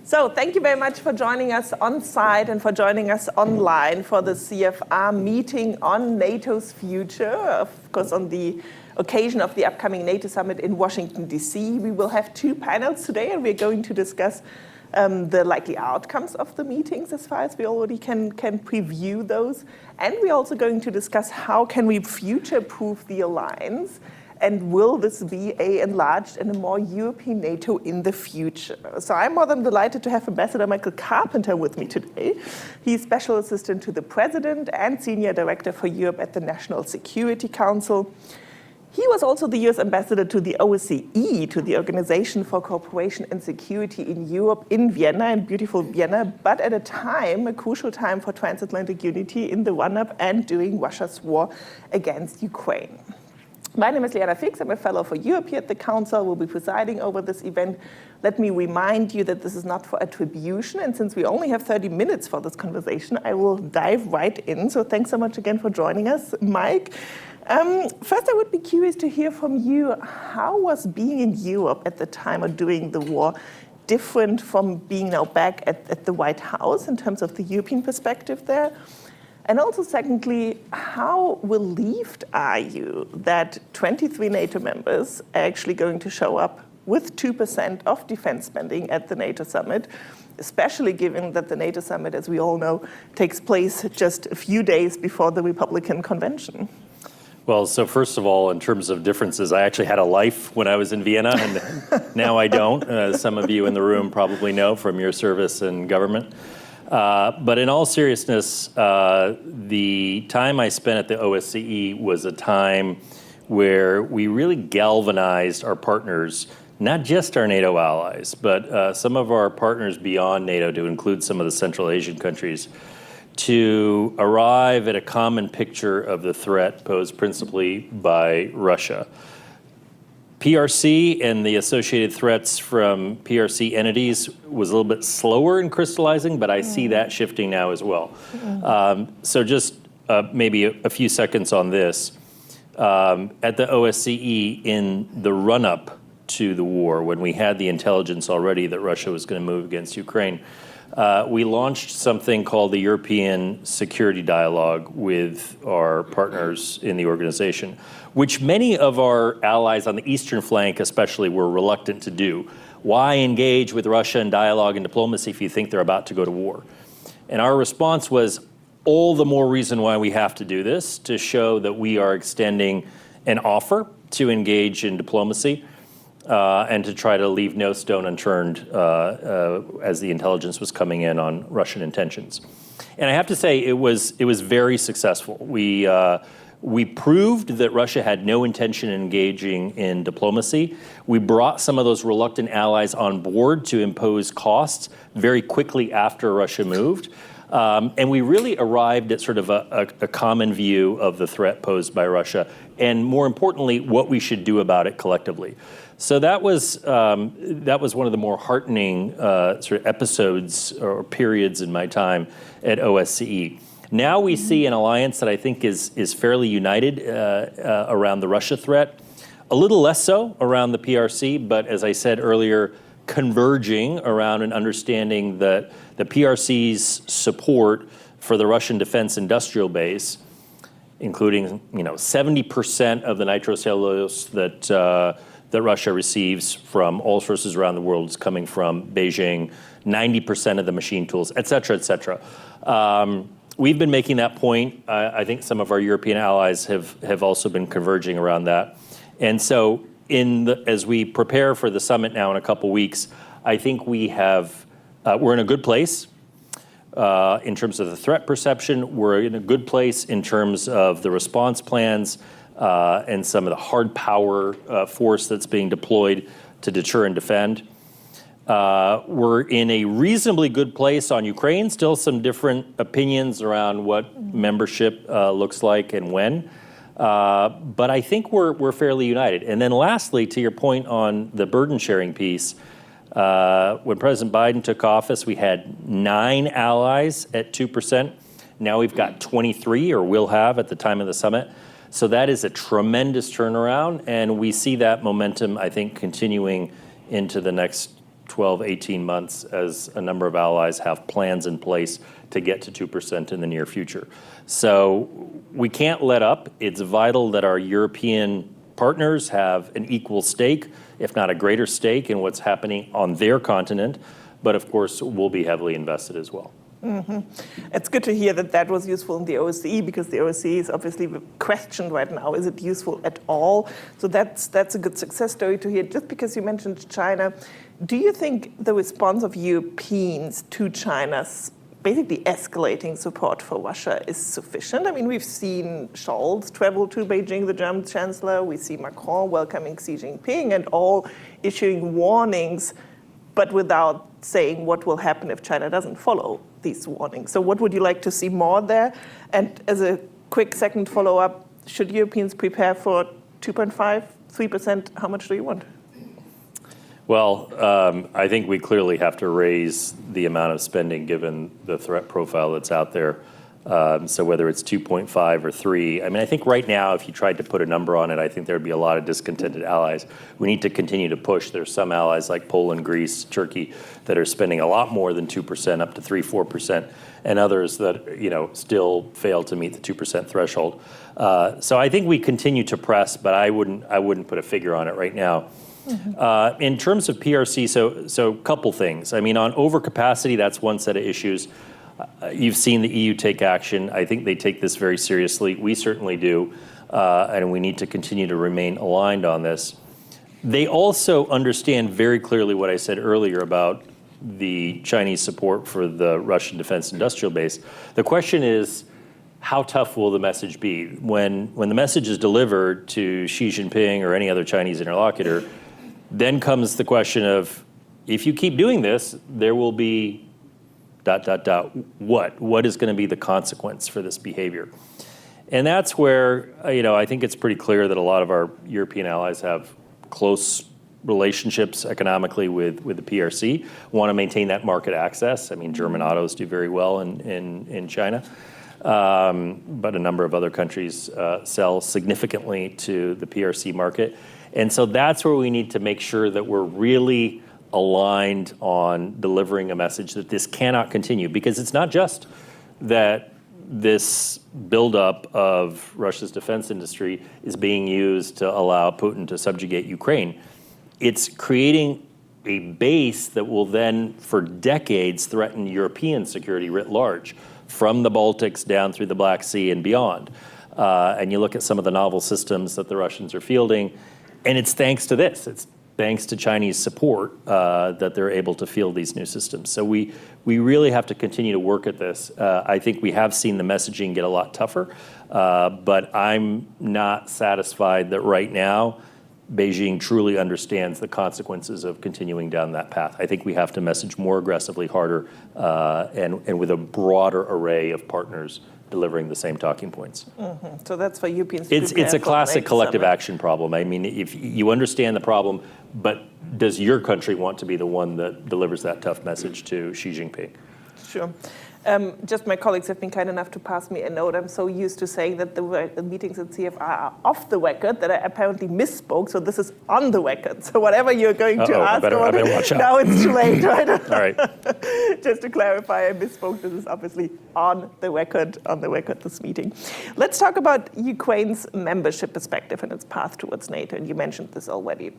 So thank you very much for joining us on site and for joining us online for the CFR meeting on NATO's future, of course, on the occasion of the upcoming NATO summit in Washington, D.C. We will have two panels today, and we're going to discuss the likely outcomes of the meetings as far as we already can preview those. And we're also going to discuss how can we future-proof the alliance, and will this be an enlarged and a more European NATO in the future? So I'm more than delighted to have Ambassador Michael Carpenter with me today. He's Special Assistant to the President and Senior Director for Europe at the National Security Council. He was also the US Ambassador to the OSCE, to the Organization for Cooperation and Security in Europe, in Vienna, in beautiful Vienna, but at a crucial time for transatlantic unity in the run-up and during Russia's war against Ukraine. My name is Liana Fix. I'm a fellow for Europe here at the Council. We'll be presiding over this event. Let me remind you that this is not for attribution, and since we only have 30 minutes for this conversation, I will dive right in. So thanks so much again for joining us, Mike. First, I would be curious to hear from you, how was being in Europe at the time of during the war different from being now back at the White House in terms of the European perspective there? And also, secondly, how relieved are you that 23 NATO members are actually going to show up with 2% of defense spending at the NATO summit, especially given that the NATO summit, as we all know, takes place just a few days before the Republican convention? Well, so first of all, in terms of differences, I actually had a life when I was in Vienna, and now I don't. As some of you in the room probably know from your service in government. But in all seriousness, the time I spent at the OSCE was a time where we really galvanized our partners, not just our NATO allies, but some of our partners beyond NATO, to include some of the Central Asian countries, to arrive at a common picture of the threat posed principally by Russia. PRC and the associated threats from PRC entities was a little bit slower in crystallizing, but I see that shifting now as well. So just maybe a few seconds on this. At the OSCE, in the run-up to the war, when we had the intelligence already that Russia was going to move against Ukraine, we launched something called the European Security Dialogue with our partners in the organization, which many of our allies on the eastern flank especially were reluctant to do. Why engage with Russia in dialogue and diplomacy if you think they're about to go to war? And our response was, all the more reason why we have to do this, to show that we are extending an offer to engage in diplomacy, and to try to leave no stone unturned as the intelligence was coming in on Russian intentions. And I have to say, it was very successful. We proved that Russia had no intention in engaging in diplomacy. We brought some of those reluctant allies on board to impose costs very quickly after Russia moved. And we really arrived at sort of a common view of the threat posed by Russia, and more importantly, what we should do about it collectively. So that was one of the more heartening sort of episodes or periods in my time at OSCE. Now we see an alliance that I think is fairly united around the Russia threat, a little less so around the PRC, but as I said earlier, converging around an understanding that the PRC's support for the Russian defense industrial base, including 70% of the nitrocellulose that Russia receives from all sources around the world is coming from Beijing, 90% of the machine tools, et cetera, et cetera. We've been making that point. I think some of our European allies have also been converging around that. And so as we prepare for the summit now in a couple weeks, I think we're in a good place in terms of the threat perception. We're in a good place in terms of the response plans, and some of the hard power force that's being deployed to deter and defend. We're in a reasonably good place on Ukraine, still some different opinions around what membership looks like and when. But I think we're fairly united. And then lastly, to your point on the burden sharing piece, when President Biden took office, we had 9 allies at 2%. Now we've got 23, or will have at the time of the summit. So that is a tremendous turnaround, and we see that momentum, I think, continuing into the next 12, 18 months as a number of allies have plans in place to get to 2% in the near future. So we can't let up. It's vital that our European partners have an equal stake, if not a greater stake, in what's happening on their continent. But of course, we'll be heavily invested as well. It's good to hear that that was useful in the OSCE, because the OSCE is obviously questioned right now. Is it useful at all? So that's a good success story to hear. Just because you mentioned China, do you think the response of Europeans to China's basically escalating support for Russia is sufficient? I mean, we've seen Scholz travel to Beijing, the German chancellor. We see Macron welcoming Xi Jinping and all issuing warnings, but without saying what will happen if China doesn't follow these warnings. So what would you like to see more there? And as a quick second follow-up, should Europeans prepare for 2.5, 3%? How much do you want? Well, I think we clearly have to raise the amount of spending given the threat profile that's out there. So whether it's 2.5 or 3, I mean, I think right now, if you tried to put a number on it, I think there'd be a lot of discontented allies. We need to continue to push. There's some allies like Poland, Greece, Turkey that are spending a lot more than 2%, up to 3, 4%, and others that still fail to meet the 2% threshold. So I think we continue to press, but I wouldn't put a figure on it right now. In terms of PRC, so a couple things. I mean, on overcapacity, that's one set of issues. You've seen the EU take action. I think they take this very seriously. We certainly do, and we need to continue to remain aligned on this. They also understand very clearly what I said earlier about the Chinese support for the Russian defense industrial base. The question is, how tough will the message be? When the message is delivered to Xi Jinping or any other Chinese interlocutor, then comes the question of, if you keep doing this, there will be ... What is going to be the consequence for this behavior? And that's where, I think it's pretty clear that a lot of our European allies have close relationships economically with the PRC, want to maintain that market access. I mean, German autos do very well in China, but a number of other countries sell significantly to the PRC market. And so that's where we need to make sure that we're really aligned on delivering a message that this cannot continue, because it's not just that this buildup of Russia's defense industry is being used to allow Putin to subjugate Ukraine. It's creating a base that will then, for decades, threaten European security writ large, from the Baltics down through the Black Sea and beyond. And you look at some of the novel systems that the Russians are fielding, and it's thanks to this. It's thanks to Chinese support that they're able to field these new systems. So we really have to continue to work at this. I think we have seen the messaging get a lot tougher, but I'm not satisfied that right now Beijing truly understands the consequences of continuing down that path. I think we have to message more aggressively, harder, and with a broader array of partners delivering the same talking points. So that's for Europeans. It's a classic collective action problem. I mean, if you understand the problem, but does your country want to be the one that delivers that tough message to Xi Jinping? Sure. Just my colleagues have been kind enough to pass me a note. I'm so used to saying that the meetings at CFR are off the record that I apparently misspoke. So this is on the record. So whatever you're going to ask, I better watch out. Now it's too late, right? All right. Just to clarify, I misspoke. This is obviously on the record, this meeting. Let's talk about Ukraine's membership perspective and its path towards NATO. And you mentioned this already.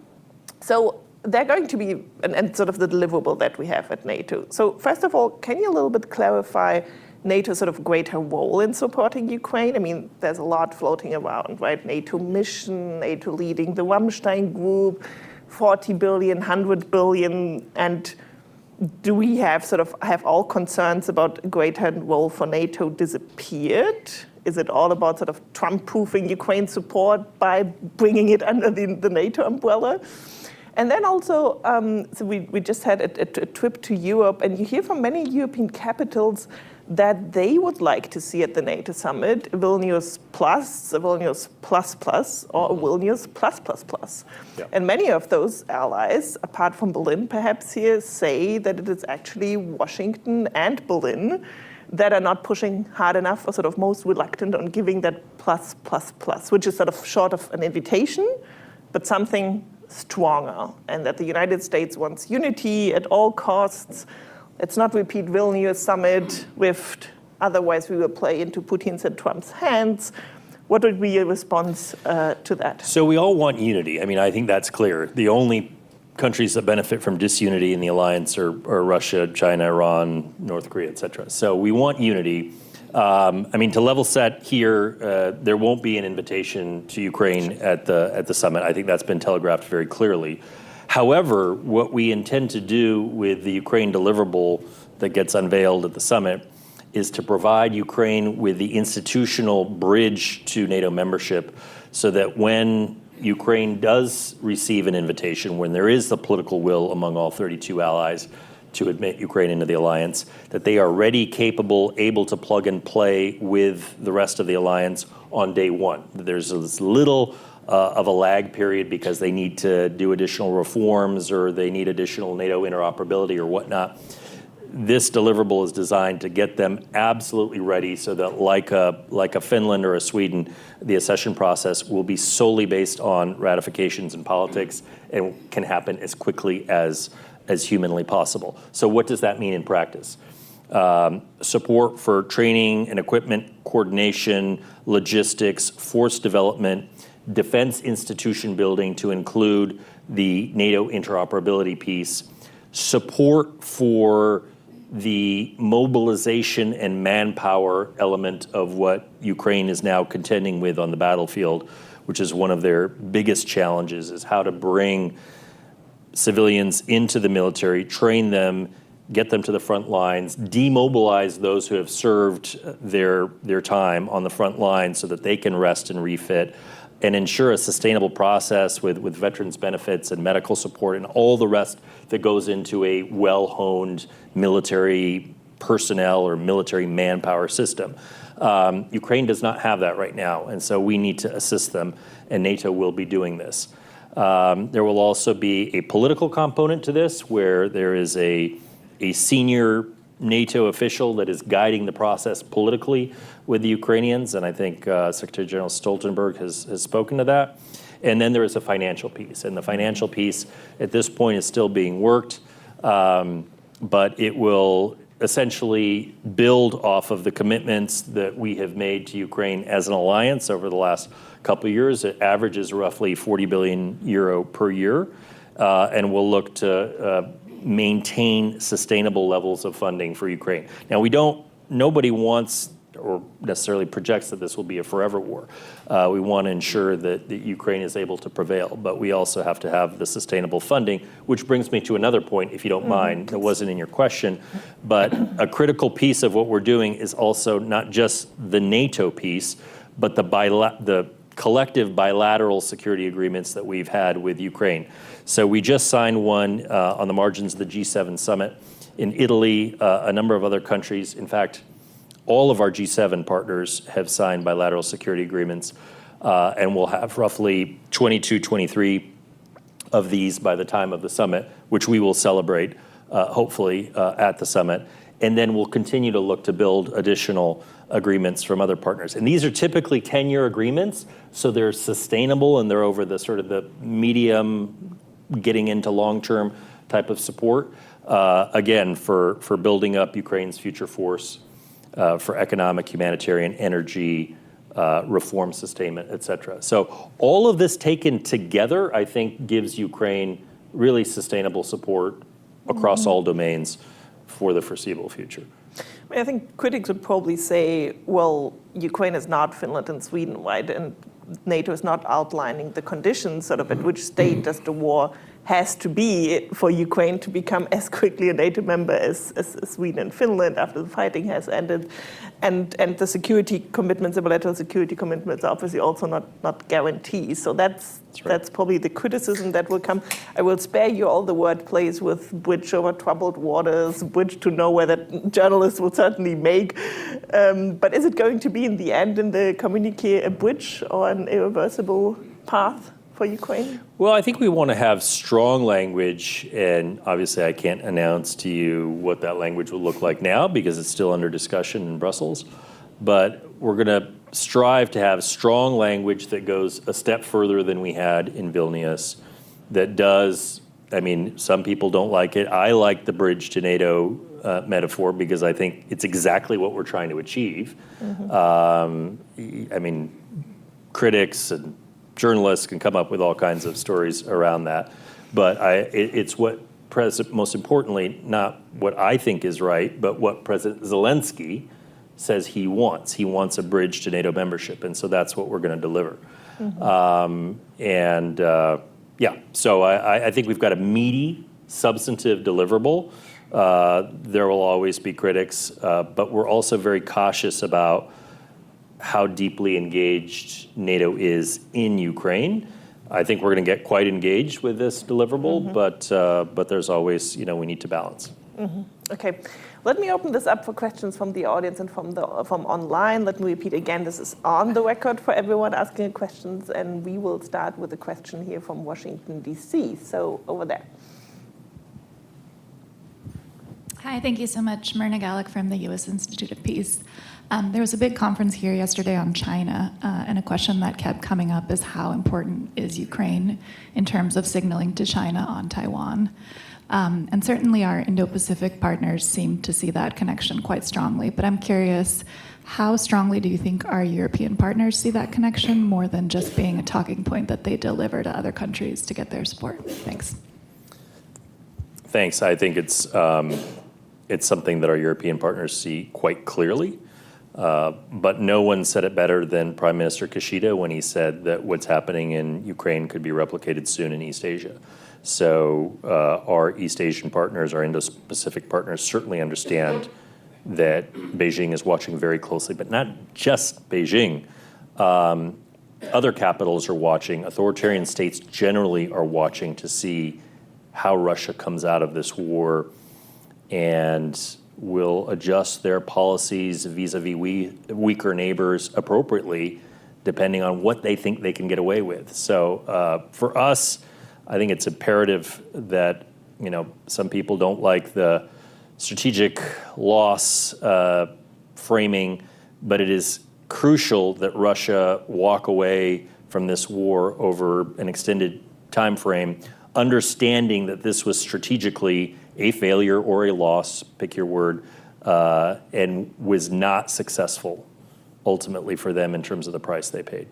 So they're going to be, and sort of the deliverable that we have at NATO. So first of all, can you a little bit clarify NATO's sort of greater role in supporting Ukraine? I mean, there's a lot floating around, right? NATO mission, NATO leading the Rammstein group, 40 billion, 100 billion, and do we have all concerns about greater role for NATO disappeared? Is it all about sort of Trump-proofing Ukraine support by bringing it under the NATO umbrella? And then also, so we just had a trip to Europe, and you hear from many European capitals that they would like to see at the NATO summit Vilnius Plus, a Vilnius Plus Plus, or a Vilnius Plus Plus Plus. Yeah. And many of those allies, apart from Berlin perhaps here, say that it is actually Washington and Berlin that are not pushing hard enough, or sort of most reluctant on giving that plus, plus, plus, which is sort of short of an invitation, but something stronger, and that the United States wants unity at all costs. Let's not repeat Vilnius summit with, otherwise we will play into Putin's and Trump's hands. What would be your response to that? So we all want unity. I mean, I think that's clear. The only countries that benefit from disunity in the alliance are Russia, China, Iran, North Korea, et cetera. So we want unity. I mean, to level set here, there won't be an invitation to Ukraine at the summit. I think that's been telegraphed very clearly. However, what we intend to do with the Ukraine deliverable that gets unveiled at the summit is to provide Ukraine with the institutional bridge to NATO membership so that when Ukraine does receive an invitation, when there is the political will among all 32 allies to admit Ukraine into the alliance, that they are ready, capable, able to plug and play with the rest of the alliance on day one. There's this little of a lag period because they need to do additional reforms or they need additional NATO interoperability or whatnot. This deliverable is designed to get them absolutely ready so that like a Finland or a Sweden, the accession process will be solely based on ratifications and politics and can happen as quickly as humanly possible. So what does that mean in practice? Support for training and equipment coordination, logistics, force development, defense institution building to include the NATO interoperability piece, support for the mobilization and manpower element of what Ukraine is now contending with on the battlefield, which is one of their biggest challenges, is how to bring civilians into the military, train them, get them to the front lines, demobilize those who have served their time on the front line so that they can rest and refit, and ensure a sustainable process with veterans benefits and medical support and all the rest that goes into a well-honed military personnel or military manpower system. Ukraine does not have that right now, and so we need to assist them, and NATO will be doing this. There will also be a political component to this, where there is a senior NATO official that is guiding the process politically with the Ukrainians, and I think Secretary General Stoltenberg has spoken to that. And then there is a financial piece, and the financial piece at this point is still being worked, but it will essentially build off of the commitments that we have made to Ukraine as an alliance over the last couple of years. It averages roughly 40 billion euro per year, and we'll look to maintain sustainable levels of funding for Ukraine. Now, nobody wants or necessarily projects that this will be a forever war. We want to ensure that Ukraine is able to prevail, but we also have to have the sustainable funding, which brings me to another point, if you don't mind, that wasn't in your question, but a critical piece of what we're doing is also not just the NATO piece, but the collective bilateral security agreements that we've had with Ukraine. So we just signed one on the margins of the G7 summit in Italy, a number of other countries. In fact, all of our G7 partners have signed bilateral security agreements, and we'll have roughly 22, 23 of these by the time of the summit, which we will celebrate, hopefully, at the summit. And then we'll continue to look to build additional agreements from other partners. And these are typically 10-year agreements, so they're sustainable and they're over the sort of the medium, getting into long-term type of support, again, for building up Ukraine's future force, for economic, humanitarian, energy, reform, sustainment, et cetera. So all of this taken together, I think, gives Ukraine really sustainable support across all domains for the foreseeable future. I think critics would probably say, well, Ukraine is not Finland and Sweden, right? And NATO is not outlining the conditions sort of at which state does the war has to be for Ukraine to become as quickly a NATO member as Sweden and Finland after the fighting has ended. And the security commitments, the bilateral security commitments are obviously also not guarantees. So that's probably the criticism that will come. I will spare you all the word plays with bridge over troubled waters, bridge to nowhere that journalists will certainly make. But is it going to be in the end in the communique a bridge or an irreversible path for Ukraine? Well, I think we want to have strong language, and obviously I can't announce to you what that language will look like now because it's still under discussion in Brussels, but we're going to strive to have strong language that goes a step further than we had in Vilnius that does, I mean, some people don't like it. I like the bridge to NATO metaphor because I think it's exactly what we're trying to achieve. I mean, critics and journalists can come up with all kinds of stories around that, but it's what most importantly, not what I think is right, but what President Zelensky says he wants. He wants a bridge to NATO membership, and so that's what we're going to deliver. So I think we've got a meaty, substantive deliverable. There will always be critics, but we're also very cautious about how deeply engaged NATO is in Ukraine. I think we're going to get quite engaged with this deliverable, but there's always, we need to balance. Okay, let me open this up for questions from the audience and from online. Let me repeat again, this is on the record for everyone asking questions, and we will start with a question here from Washington, D.C. So over there. Hi, thank you so much. Myrna Gallick from the U.S. Institute of Peace. There was a big conference here yesterday on China, and a question that kept coming up is how important is Ukraine in terms of signaling to China on Taiwan? And certainly our Indo-Pacific partners seem to see that connection quite strongly, but I'm curious, how strongly do you think our European partners see that connection more than just being a talking point that they deliver to other countries to get their support? Thanks. Thanks. I think it's something that our European partners see quite clearly. But no one said it better than Prime Minister Kishida when he said that what's happening in Ukraine could be replicated soon in East Asia. So our East Asian partners, our Indo-Pacific partners certainly understand that Beijing is watching very closely, but not just Beijing. Other capitals are watching. Authoritarian states generally are watching to see how Russia comes out of this war and will adjust their policies vis-a-vis weaker neighbors appropriately, depending on what they think they can get away with. So for us, I think it's imperative that, some people don't like the strategic loss framing, but it is crucial that Russia walk away from this war over an extended time frame, understanding that this was strategically a failure or a loss, pick your word, and was not successful ultimately for them in terms of the price they paid.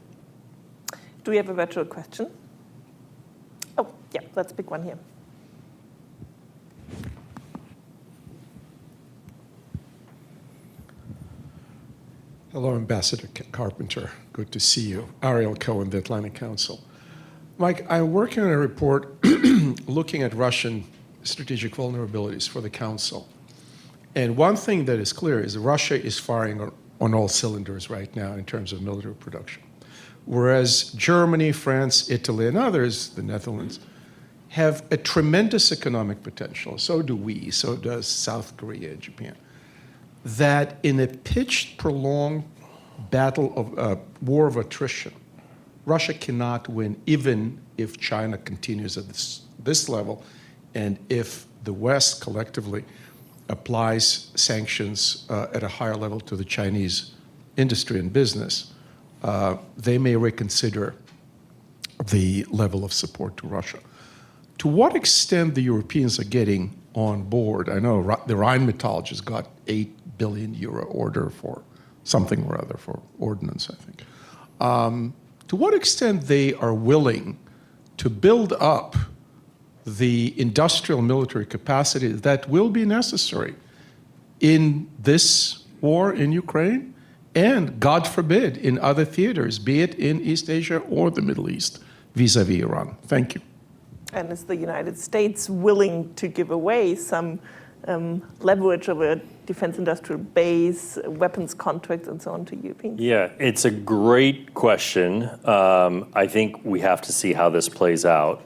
Do we have a virtual question? Oh, yeah, let's pick one here. Hello, Ambassador Carpenter. Good to see you. Ariel Cohen, the Atlantic Council. Mike, I'm working on a report looking at Russian strategic vulnerabilities for the Council. And one thing that is clear is Russia is firing on all cylinders right now in terms of military production. Whereas Germany, France, Italy, and others, the Netherlands, have a tremendous economic potential. So do we, so does South Korea, Japan. That in a pitched, prolonged battle of war of attrition, Russia cannot win even if China continues at this level and if the West collectively applies sanctions at a higher level to the Chinese industry and business. They may reconsider the level of support to Russia. To what extent the Europeans are getting on board? I know the Rheinmetall just got €8 billion order for something or other, for ordnance, I think. To what extent they are willing to build up the industrial military capacity that will be necessary in this war in Ukraine and, God forbid, in other theaters, be it in East Asia or the Middle East, vis-a-vis Iran. Thank you. And is the United States willing to give away some leverage of a defense industrial base, weapons contracts, and so on to Europeans? Yeah, it's a great question. I think we have to see how this plays out.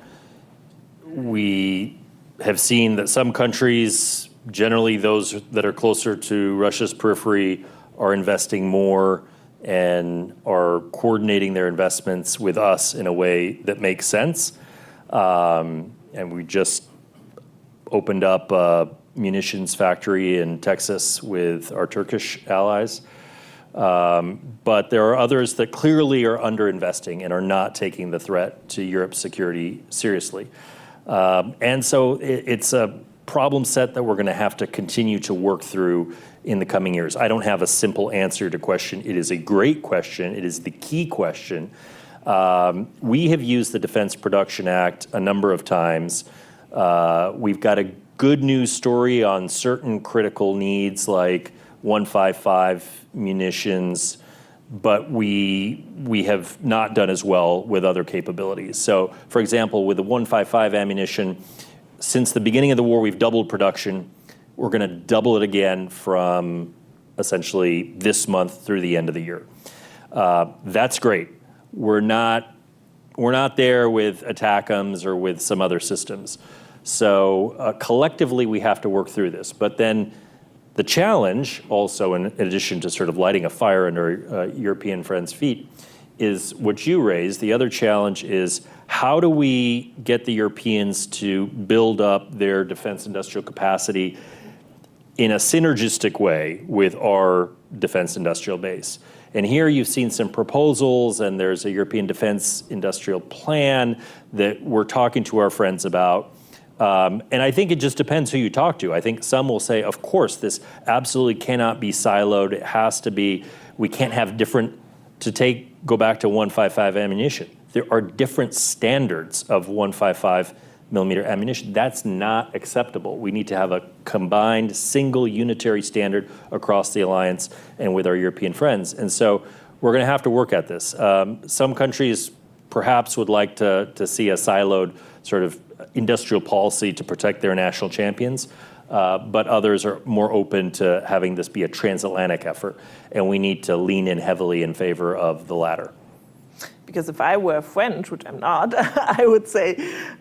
We have seen that some countries, generally those that are closer to Russia's periphery, are investing more and are coordinating their investments with us in a way that makes sense. And we just opened up a munitions factory in Texas with our Turkish allies. But there are others that clearly are underinvesting and are not taking the threat to Europe's security seriously. And so it's a problem set that we're going to have to continue to work through in the coming years. I don't have a simple answer to question. It is a great question. It is the key question. We have used the Defense Production Act a number of times. We've got a good news story on certain critical needs like 155 munitions, but we have not done as well with other capabilities. So, for example, with the 155 ammunition, since the beginning of the war, we've doubled production. We're going to double it again from essentially this month through the end of the year. That's great. We're not there with ATACMS or with some other systems. So collectively, we have to work through this. But then the challenge, also in addition to sort of lighting a fire under European friends' feet, is what you raised. The other challenge is how do we get the Europeans to build up their defense industrial capacity in a synergistic way with our defense industrial base? And here you've seen some proposals, and there's a European defense industrial plan that we're talking to our friends about. And I think it just depends who you talk to. I think some will say, of course, this absolutely cannot be siloed. It has to be, we can't have different, go back to 155 ammunition. There are different standards of 155 millimeter ammunition. That's not acceptable. We need to have a combined single unitary standard across the alliance and with our European friends. And so we're going to have to work at this. Some countries perhaps would like to see a siloed sort of industrial policy to protect their national champions, but others are more open to having this be a transatlantic effort, and we need to lean in heavily in favor of the latter. Because if I were French, which I'm not, I would say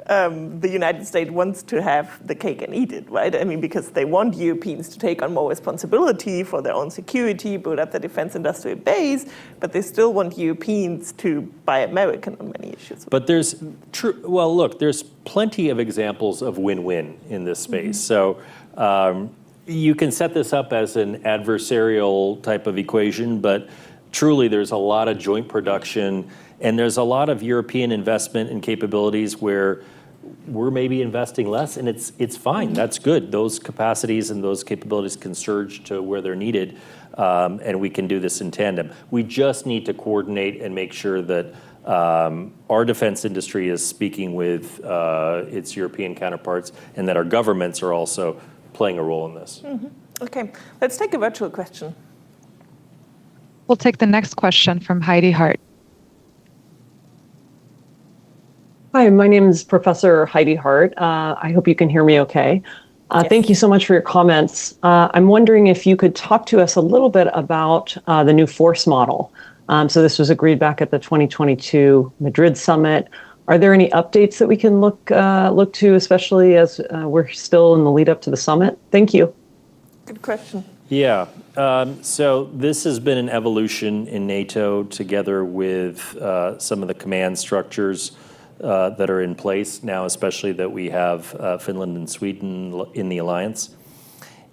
the United States wants to have the cake and eat it, right? I mean, because they want Europeans to take on more responsibility for their own security, build up the defense industrial base, but they still want Europeans to buy American on many issues. But there's plenty of examples of win-win in this space. So you can set this up as an adversarial type of equation, but truly there's a lot of joint production, and there's a lot of European investment in capabilities where we're maybe investing less, and it's fine. That's good. Those capacities and those capabilities can surge to where they're needed, and we can do this in tandem. We just need to coordinate and make sure that our defense industry is speaking with its European counterparts, and that our governments are also playing a role in this. Okay, let's take a virtual question. We'll take the next question from Heidi Hart. Hi, my name is Professor Heidi Hart. I hope you can hear me okay. Yes. Thank you so much for your comments. I'm wondering if you could talk to us a little bit about the new force model. So this was agreed back at the 2022 Madrid summit. Are there any updates that we can look to, especially as we're still in the lead up to the summit? Thank you. Good question. Yeah, so this has been an evolution in NATO together with some of the command structures that are in place now, especially that we have Finland and Sweden in the alliance.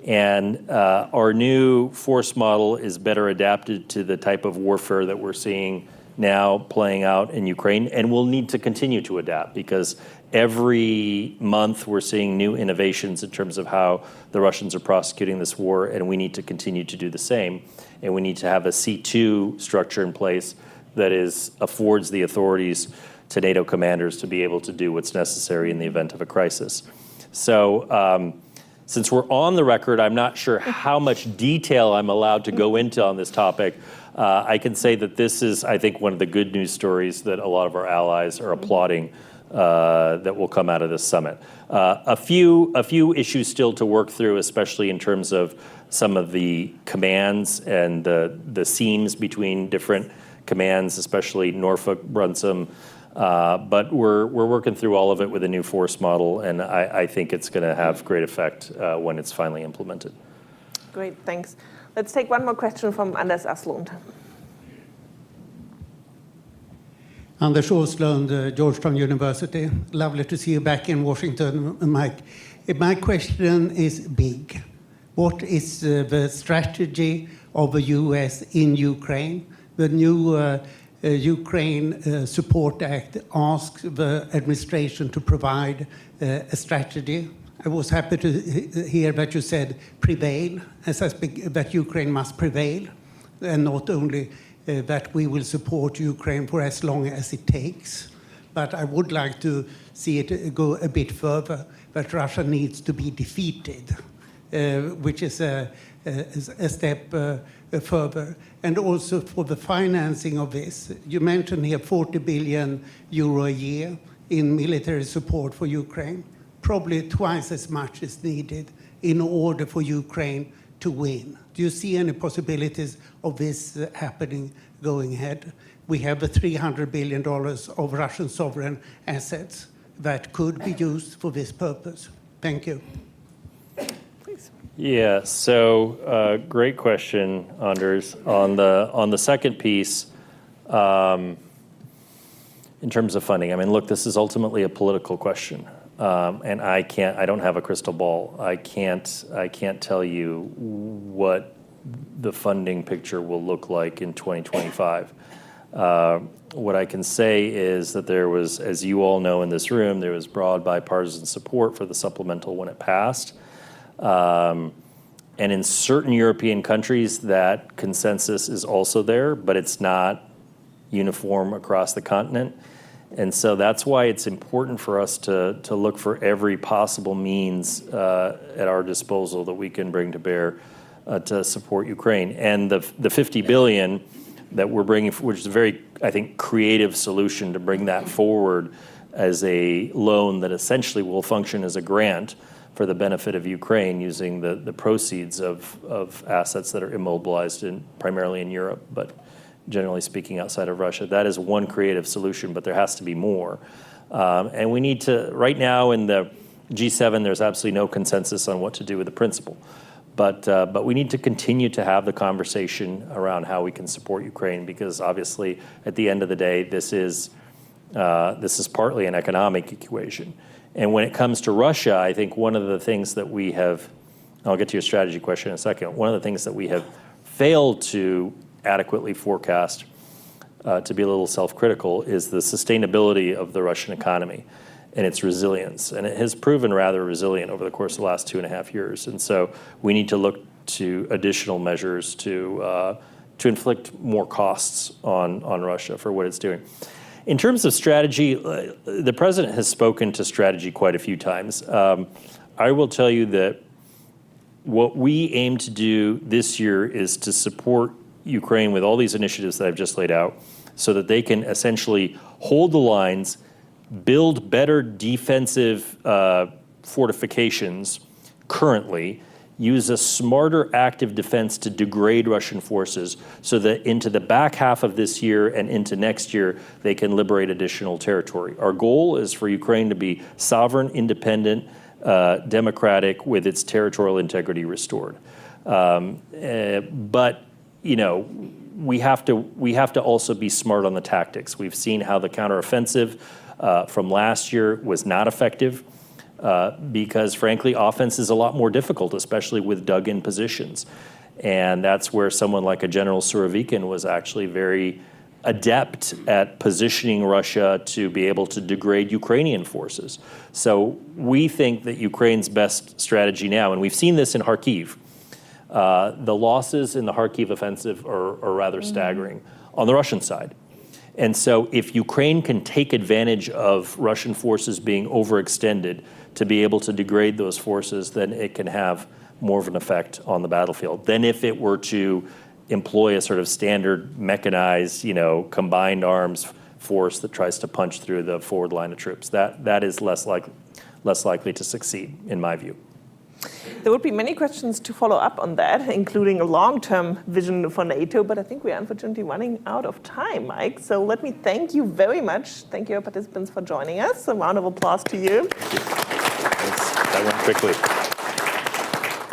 And our new force model is better adapted to the type of warfare that we're seeing now playing out in Ukraine, and we'll need to continue to adapt because every month we're seeing new innovations in terms of how the Russians are prosecuting this war, and we need to continue to do the same. And we need to have a C2 structure in place that affords the authorities to NATO commanders to be able to do what's necessary in the event of a crisis. So since we're on the record, I'm not sure how much detail I'm allowed to go into on this topic. I can say that this is, I think, one of the good news stories that a lot of our allies are applauding that will come out of this summit. A few issues still to work through, especially in terms of some of the commands and the seams between different commands, especially Norfolk, Brunsum. But we're working through all of it with a new force model, and I think it's going to have great effect when it's finally implemented. Great, thanks. Let's take one more question from Anders Aslund. Anders Åslund, Georgetown University. Lovely to see you back in Washington, Mike. My question is big. what is the strategy of the US in Ukraine? The new Ukraine Support Act asks the administration to provide a strategy. I was happy to hear that you said prevail, that Ukraine must prevail, and not only that we will support Ukraine for as long as it takes. But I would like to see it go a bit further, that Russia needs to be defeated, which is a step further. And also for the financing of this, you mentioned here 40 billion euro a year in military support for Ukraine. Probably twice as much is needed in order for Ukraine to win. Do you see any possibilities of this happening going ahead? We have the $300 billion of Russian sovereign assets that could be used for this purpose. Thank you. Yeah, so great question, Anders. On the second piece, in terms of funding, I mean, look, this is ultimately a political question. And I don't have a crystal ball. I can't tell you what the funding picture will look like in 2025. What I can say is that there was, as you all know in this room, there was broad bipartisan support for the supplemental when it passed. And in certain European countries, that consensus is also there, but it's not uniform across the continent. And so that's why it's important for us to look for every possible means at our disposal that we can bring to bear to support Ukraine. And the 50 billion that we're bringing, which is a very, I think, creative solution to bring that forward as a loan that essentially will function as a grant for the benefit of Ukraine using the proceeds of assets that are immobilized primarily in Europe, but generally speaking outside of Russia. That is one creative solution, but there has to be more. And we need to, right now in the G7, there's absolutely no consensus on what to do with the principle. But we need to continue to have the conversation around how we can support Ukraine, because obviously at the end of the day, this is partly an economic equation. And when it comes to Russia, I think one of the things that we have, I'll get to your strategy question in a second, one of the things that we have failed to adequately forecast, to be a little self-critical, is the sustainability of the Russian economy and its resilience. And it has proven rather resilient over the course of the last 2.5 years. And so we need to look to additional measures to inflict more costs on Russia for what it's doing. In terms of strategy, the president has spoken to strategy quite a few times. I will tell you that what we aim to do this year is to support Ukraine with all these initiatives that I've just laid out so that they can essentially hold the lines, build better defensive fortifications currently, use a smarter active defense to degrade Russian forces so that into the back half of this year and into next year, they can liberate additional territory. Our goal is for Ukraine to be sovereign, independent, democratic, with its territorial integrity restored. But you know, we have to also be smart on the tactics. We've seen how the counteroffensive from last year was not effective because, frankly, offense is a lot more difficult, especially with dug-in positions. And that's where someone like a General Surovikin was actually very adept at positioning Russia to be able to degrade Ukrainian forces. So we think that Ukraine's best strategy now, and we've seen this in Kharkiv, the losses in the Kharkiv offensive are rather staggering on the Russian side. And so if Ukraine can take advantage of Russian forces being overextended to be able to degrade those forces, then it can have more of an effect on the battlefield than if it were to employ a sort of standard mechanized, combined arms force that tries to punch through the forward line of troops. That is less likely to succeed, in my view. There would be many questions to follow up on that, including a long-term vision for NATO, but I think we are unfortunately running out of time, Mike. So let me thank you very much. Thank you, participants, for joining us. A round of applause to you. Thanks. That went quickly.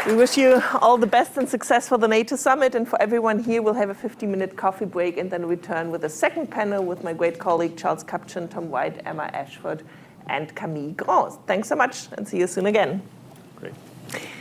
We wish you all the best and success for the NATO summit. And for everyone here, we'll have a 50-minute coffee break and then return with a second panel with my great colleague, Charles Kupchan, Tom White, Emma Ashford, and Camille Grand. Thanks so much, and see you soon again. Great.